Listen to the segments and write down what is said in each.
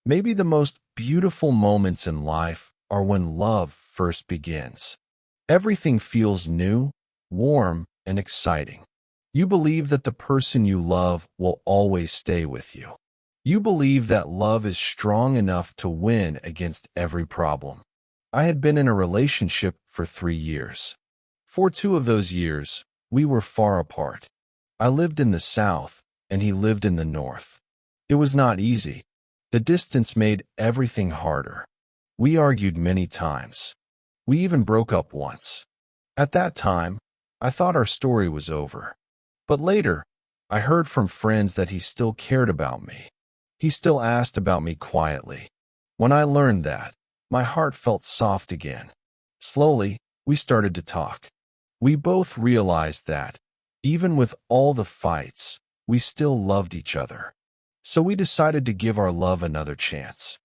Maybe the most beautiful moments in life are when love first begins. Everything feels new, warm, and exciting. You believe that the person you love will always stay with you. You believe that love is strong enough to win against every problem. I had been in a relationship for 3 years. For 2 of those years, we were far apart. I lived in the south, and he lived in the north. It was not easy. The distance made everything harder. We argued many times. We even broke up once. At that time, I thought our story was over. But later, I heard from friends that he still cared about me. He still asked about me quietly. When I learned that, my heart felt soft again. Slowly, we started to talk. We both realized that, even with all the fights, we still loved each other. So we decided to give our love another chance.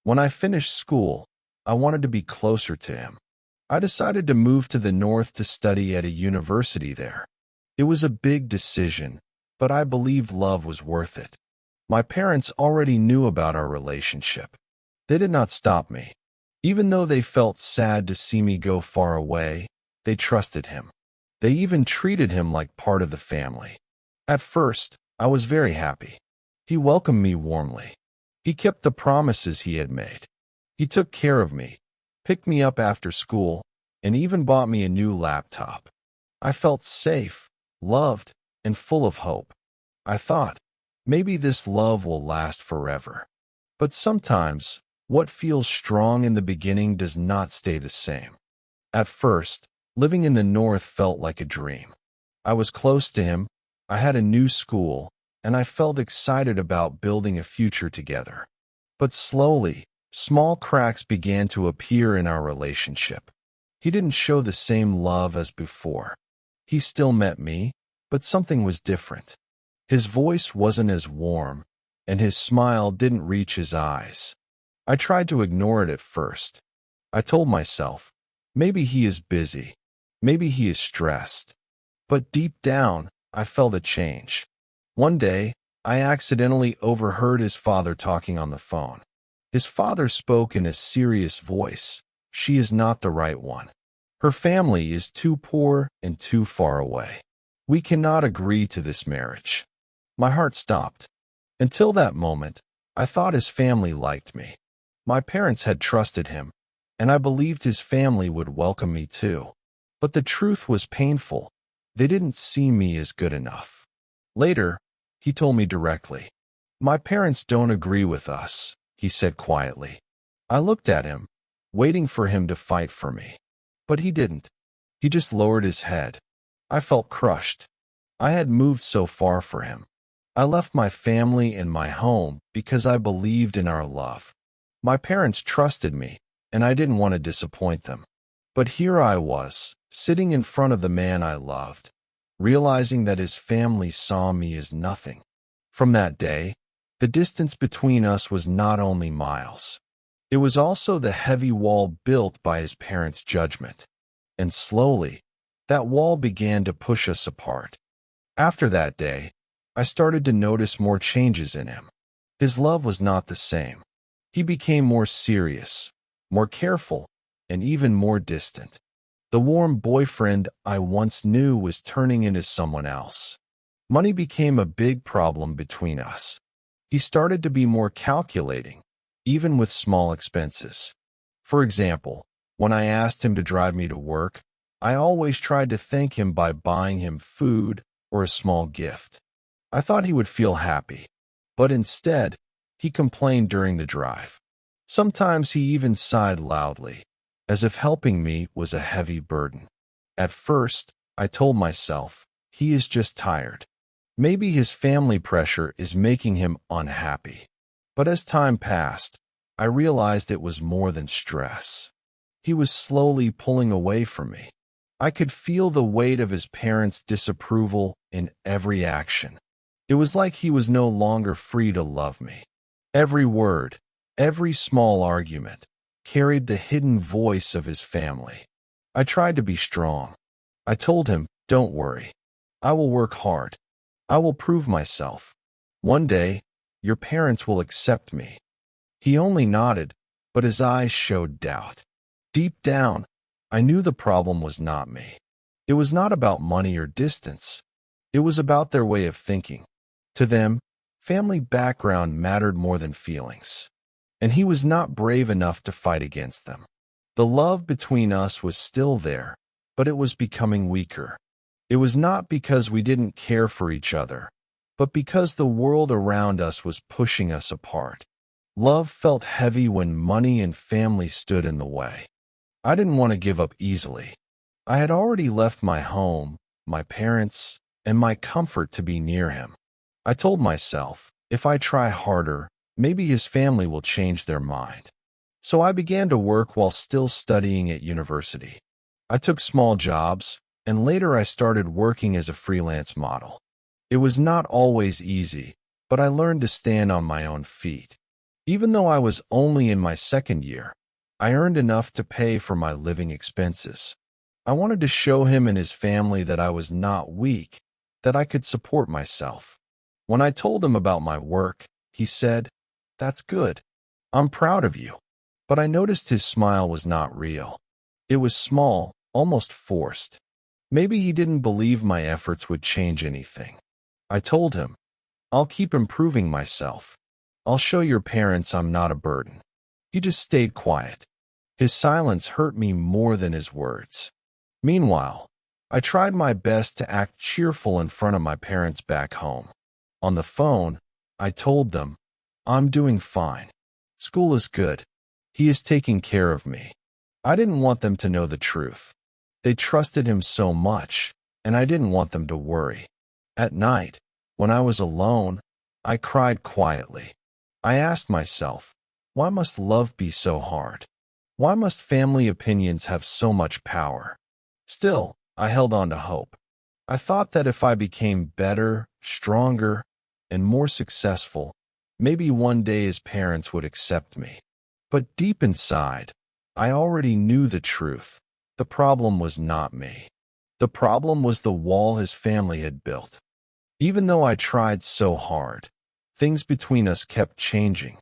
When I finished school, I wanted to be closer to him. I decided to move to the north to study at a university there. It was a big decision, but I believed love was worth it. My parents already knew about our relationship. They did not stop me. Even though they felt sad to see me go far away, they trusted him. They even treated him like part of the family. At first, I was very happy. He welcomed me warmly. He kept the promises he had made. He took care of me, picked me up after school, and even bought me a new laptop. I felt safe, loved, and full of hope. I thought, maybe this love will last forever. But sometimes, what feels strong in the beginning does not stay the same. At first, living in the north felt like a dream. I was close to him, I had a new school, and I felt excited about building a future together. But slowly, small cracks began to appear in our relationship. He didn't show the same love as before. He still met me, but something was different. His voice wasn't as warm, and his smile didn't reach his eyes. I tried to ignore it at first. I told myself, maybe he is busy, maybe he is stressed. But deep down, I felt a change. One day, I accidentally overheard his father talking on the phone. His father spoke in a serious voice. She is not the right one. Her family is too poor and too far away. We cannot agree to this marriage. My heart stopped. Until that moment, I thought his family liked me. My parents had trusted him, and I believed his family would welcome me too. But the truth was painful. They didn't see me as good enough. Later, he told me directly. My parents don't agree with us, he said quietly. I looked at him, waiting for him to fight for me. But he didn't. He just lowered his head. I felt crushed. I had moved so far for him. I left my family and my home because I believed in our love. My parents trusted me, and I didn't want to disappoint them. But here I was, sitting in front of the man I loved, realizing that his family saw me as nothing. From that day, the distance between us was not only miles. It was also the heavy wall built by his parents' judgment. And slowly, that wall began to push us apart. After that day, I started to notice more changes in him. His love was not the same. He became more serious, more careful, and even more distant. The warm boyfriend I once knew was turning into someone else. Money became a big problem between us. He started to be more calculating, even with small expenses. For example, when I asked him to drive me to work, I always tried to thank him by buying him food or a small gift. I thought he would feel happy, but instead, he complained during the drive. Sometimes he even sighed loudly, as if helping me was a heavy burden. At first, I told myself, he is just tired. Maybe his family pressure is making him unhappy. But as time passed, I realized it was more than stress. He was slowly pulling away from me. I could feel the weight of his parents' disapproval in every action. It was like he was no longer free to love me. Every word, every small argument, carried the hidden voice of his family. I tried to be strong. I told him, don't worry. I will work hard. I will prove myself. One day, your parents will accept me. He only nodded, but his eyes showed doubt. Deep down, I knew the problem was not me. It was not about money or distance. It was about their way of thinking. To them, family background mattered more than feelings. And he was not brave enough to fight against them. The love between us was still there, but it was becoming weaker. It was not because we didn't care for each other, but because the world around us was pushing us apart. Love felt heavy when money and family stood in the way. I didn't want to give up easily. I had already left my home, my parents, and my comfort to be near him. I told myself, if I try harder, maybe his family will change their mind. So I began to work while still studying at university. I took small jobs, and later I started working as a freelance model. It was not always easy, but I learned to stand on my own feet. Even though I was only in my second year, I earned enough to pay for my living expenses. I wanted to show him and his family that I was not weak, that I could support myself. When I told him about my work, he said, "That's good. I'm proud of you." But I noticed his smile was not real. It was small, almost forced. Maybe he didn't believe my efforts would change anything. I told him, "I'll keep improving myself. I'll show your parents I'm not a burden." He just stayed quiet. His silence hurt me more than his words. Meanwhile, I tried my best to act cheerful in front of my parents back home. On the phone, I told them, "I'm doing fine. School is good. He is taking care of me." I didn't want them to know the truth. They trusted him so much, and I didn't want them to worry. At night, when I was alone, I cried quietly. I asked myself, why must love be so hard? Why must family opinions have so much power? Still, I held on to hope. I thought that if I became better, stronger, and more successful, maybe one day his parents would accept me. But deep inside, I already knew the truth. The problem was not me. The problem was the wall his family had built. Even though I tried so hard, things between us kept changing.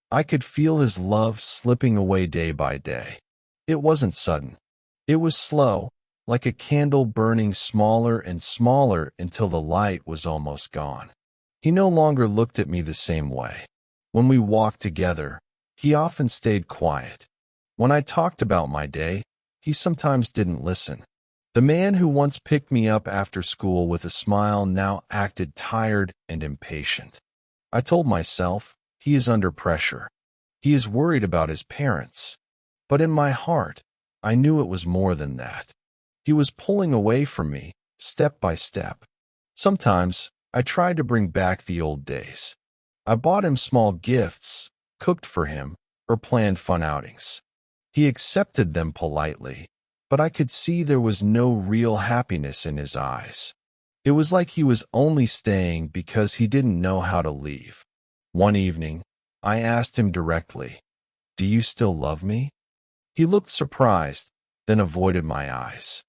I could feel his love slipping away day by day. It wasn't sudden. It was slow, like a candle burning smaller and smaller until the light was almost gone. He no longer looked at me the same way. When we walked together, he often stayed quiet. When I talked about my day, he sometimes didn't listen. The man who once picked me up after school with a smile now acted tired and impatient. I told myself, he is under pressure. He is worried about his parents. But in my heart, I knew it was more than that. He was pulling away from me, step by step. Sometimes, I tried to bring back the old days. I bought him small gifts, cooked for him, or planned fun outings. He accepted them politely, but I could see there was no real happiness in his eyes. It was like he was only staying because he didn't know how to leave. One evening, I asked him directly, "Do you still love me?" He looked surprised, then avoided my eyes.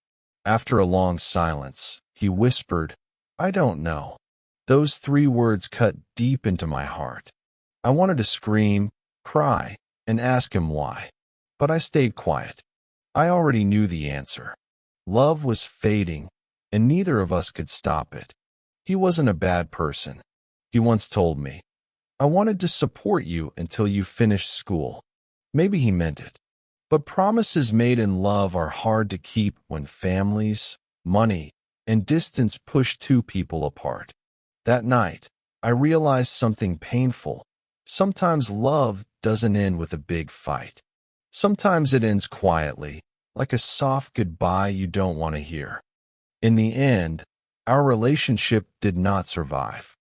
After a long silence, he whispered, "I don't know." Those 3 words cut deep into my heart. I wanted to scream, cry, and ask him why. But I stayed quiet. I already knew the answer. Love was fading, and neither of us could stop it. He wasn't a bad person. He once told me, "I wanted to support you until you finished school." Maybe he meant it. But promises made in love are hard to keep when families, money, and distance push 2 people apart. That night, I realized something painful. Sometimes love doesn't end with a big fight. Sometimes it ends quietly, like a soft goodbye you don't want to hear. In the end, our relationship did not survive.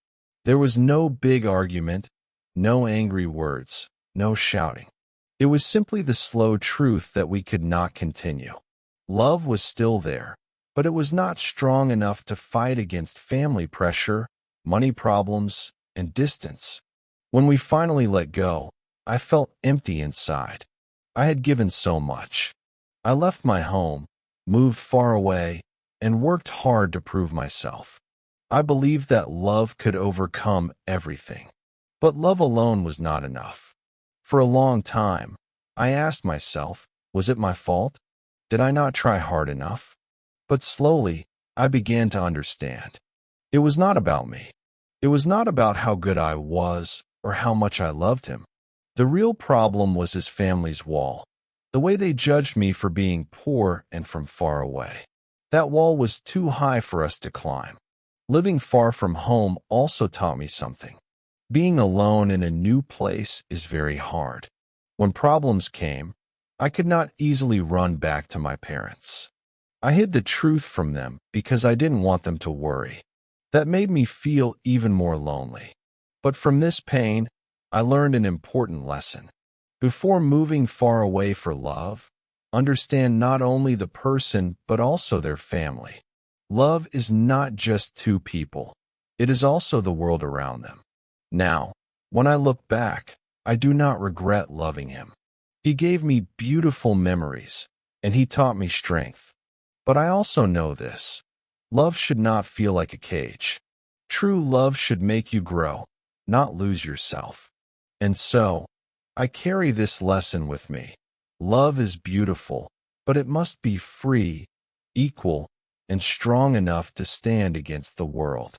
There was no big argument, no angry words, no shouting. It was simply the slow truth that we could not continue. Love was still there, but it was not strong enough to fight against family pressure, money problems, and distance. When we finally let go, I felt empty inside. I had given so much. I left my home, moved far away, and worked hard to prove myself. I believed that love could overcome everything. But love alone was not enough. For a long time, I asked myself, was it my fault? Did I not try hard enough? But slowly, I began to understand. It was not about me. It was not about how good I was or how much I loved him. The real problem was his family's wall, the way they judged me for being poor and from far away. That wall was too high for us to climb. Living far from home also taught me something. Being alone in a new place is very hard. When problems came, I could not easily run back to my parents. I hid the truth from them because I didn't want them to worry. That made me feel even more lonely. But from this pain, I learned an important lesson. Before moving far away for love, understand not only the person but also their family. Love is not just two people. It is also the world around them. Now, when I look back, I do not regret loving him. He gave me beautiful memories, and he taught me strength. But I also know this. Love should not feel like a cage. True love should make you grow, not lose yourself. And so, I carry this lesson with me. Love is beautiful, but it must be free, equal, and strong enough to stand against the world.